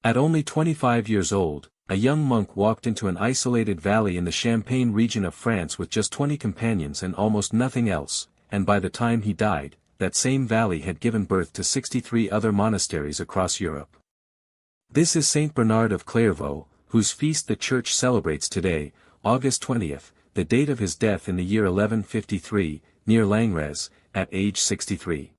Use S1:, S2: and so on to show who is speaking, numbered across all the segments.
S1: At only 25 years old, a young monk walked into an isolated valley in the Champagne region of France with just 20 companions and almost nothing else, and by the time he died, that same valley had given birth to 63 other monasteries across Europe. This is Saint Bernard of Clairvaux, whose feast the Church celebrates today, August 20th, the date of his death in the year 1153, near Langres, at age 63.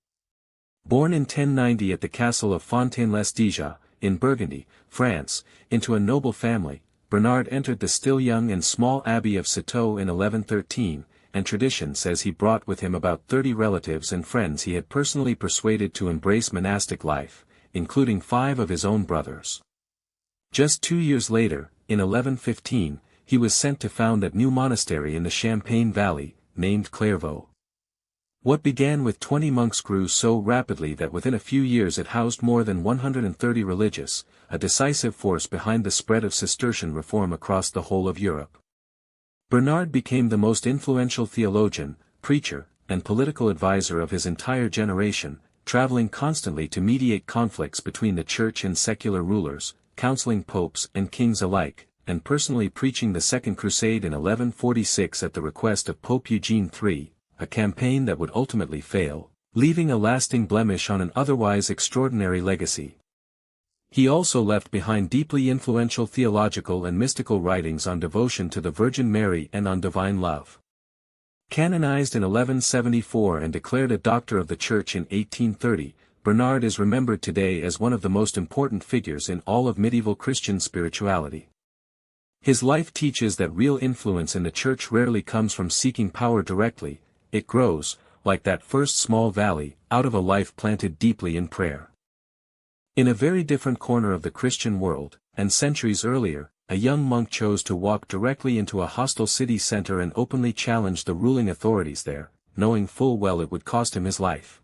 S1: Born in 1090 at the castle of Fontaine-les-Dijon, in Burgundy, France, into a noble family, Bernard entered the still young and small abbey of Citeaux in 1113, and tradition says he brought with him about 30 relatives and friends he had personally persuaded to embrace monastic life, including 5 of his own brothers. Just 2 years later, in 1115, he was sent to found that new monastery in the Champagne Valley, named Clairvaux. What began with 20 monks grew so rapidly that within a few years it housed more than 130 religious, a decisive force behind the spread of Cistercian reform across the whole of Europe. Bernard became the most influential theologian, preacher, and political advisor of his entire generation, traveling constantly to mediate conflicts between the church and secular rulers, counseling popes and kings alike, and personally preaching the Second Crusade in 1146 at the request of Pope Eugene III, a campaign that would ultimately fail, leaving a lasting blemish on an otherwise extraordinary legacy. He also left behind deeply influential theological and mystical writings on devotion to the Virgin Mary and on divine love. Canonized in 1174 and declared a doctor of the Church in 1830, Bernard is remembered today as one of the most important figures in all of medieval Christian spirituality. His life teaches that real influence in the Church rarely comes from seeking power directly. It grows, like that first small valley, out of a life planted deeply in prayer. In a very different corner of the Christian world, and centuries earlier, a young monk chose to walk directly into a hostile city center and openly challenge the ruling authorities there, knowing full well it would cost him his life.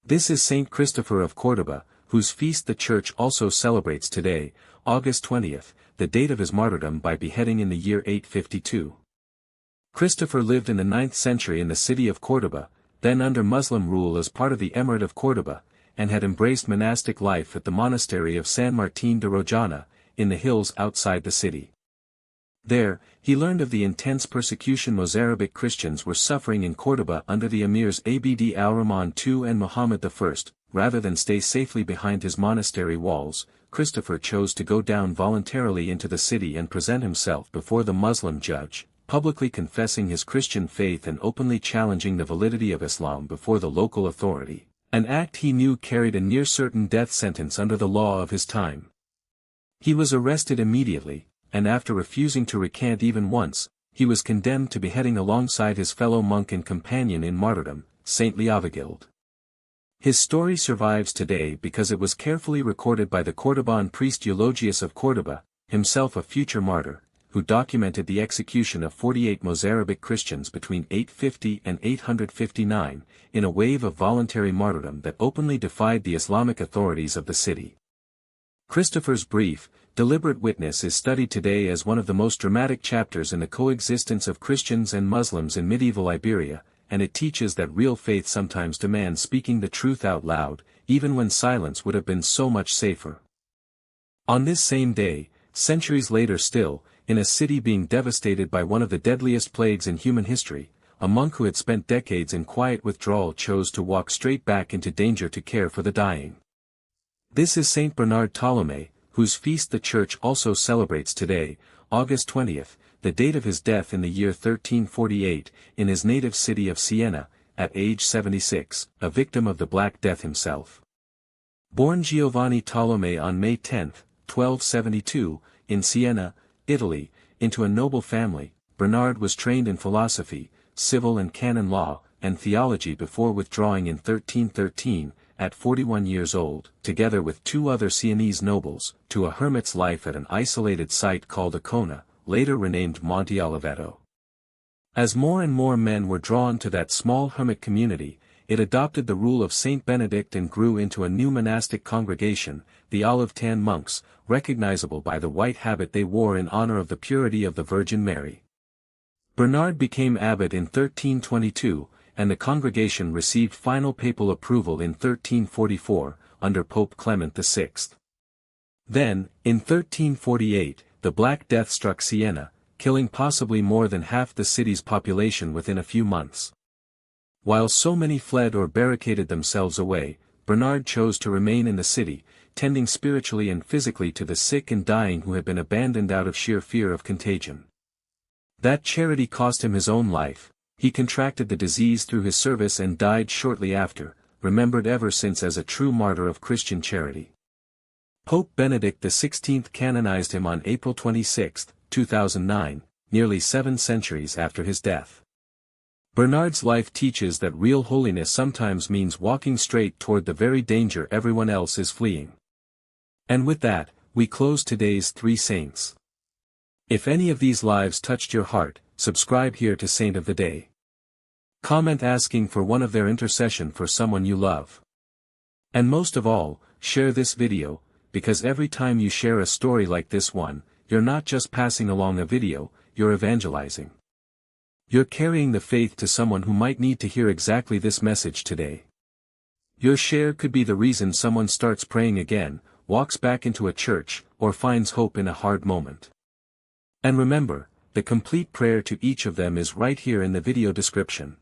S1: This is Saint Christopher of Córdoba, whose feast the Church also celebrates today, August 20th, the date of his martyrdom by beheading in the year 852. Christopher lived in the 9th century in the city of Córdoba, then under Muslim rule as part of the Emirate of Córdoba, and had embraced monastic life at the monastery of San Martín de Rojana, in the hills outside the city. There, he learned of the intense persecution Mozarabic Christians were suffering in Córdoba under the emirs Abd al-Rahman II and Muhammad I. Rather than stay safely behind his monastery walls, Christopher chose to go down voluntarily into the city and present himself before the Muslim judge, publicly confessing his Christian faith and openly challenging the validity of Islam before the local authority, an act he knew carried a near-certain death sentence under the law of his time. He was arrested immediately, and after refusing to recant even once, he was condemned to beheading alongside his fellow monk and companion in martyrdom, Saint Leovigild. His story survives today because it was carefully recorded by the Cordoban priest Eulogius of Córdoba, himself a future martyr, who documented the execution of 48 Mozarabic Christians between 850 and 859, in a wave of voluntary martyrdom that openly defied the Islamic authorities of the city. Christopher's brief, deliberate witness is studied today as one of the most dramatic chapters in the coexistence of Christians and Muslims in medieval Iberia, and it teaches that real faith sometimes demands speaking the truth out loud, even when silence would have been so much safer. On this same day, centuries later still, in a city being devastated by one of the deadliest plagues in human history, a monk who had spent decades in quiet withdrawal chose to walk straight back into danger to care for the dying. This is Saint Bernard Tolomei, whose feast the Church also celebrates today, August 20th, the date of his death in the year 1348, in his native city of Siena, at age 76, a victim of the Black Death himself. Born Giovanni Tolomei on May 10, 1272, in Siena, Italy, into a noble family, Bernard was trained in philosophy, civil and canon law, and theology before withdrawing in 1313, at 41 years old, together with 2 other Sienese nobles, to a hermit's life at an isolated site called Ancona, later renamed Monte Oliveto. As more and more men were drawn to that small hermit community, it adopted the rule of Saint Benedict and grew into a new monastic congregation, the Olive-Tan monks, recognizable by the white habit they wore in honor of the purity of the Virgin Mary. Bernard became abbot in 1322, and the congregation received final papal approval in 1344, under Pope Clement VI. Then, in 1348, the Black Death struck Siena, killing possibly more than half the city's population within a few months. While so many fled or barricaded themselves away, Bernard chose to remain in the city, tending spiritually and physically to the sick and dying who had been abandoned out of sheer fear of contagion. That charity cost him his own life. He contracted the disease through his service and died shortly after, remembered ever since as a true martyr of Christian charity. Pope Benedict XVI canonized him on April 26, 2009, nearly 7 centuries after his death. Bernard's life teaches that real holiness sometimes means walking straight toward the very danger everyone else is fleeing. And with that, we close today's 3 saints. If any of these lives touched your heart, subscribe here to Saint of the Day. Comment asking for one of their intercession for someone you love. And most of all, share this video, because every time you share a story like this one, you're not just passing along a video, you're evangelizing. You're carrying the faith to someone who might need to hear exactly this message today. Your share could be the reason someone starts praying again, walks back into a church, or finds hope in a hard moment. And remember, the complete prayer to each of them is right here in the video description.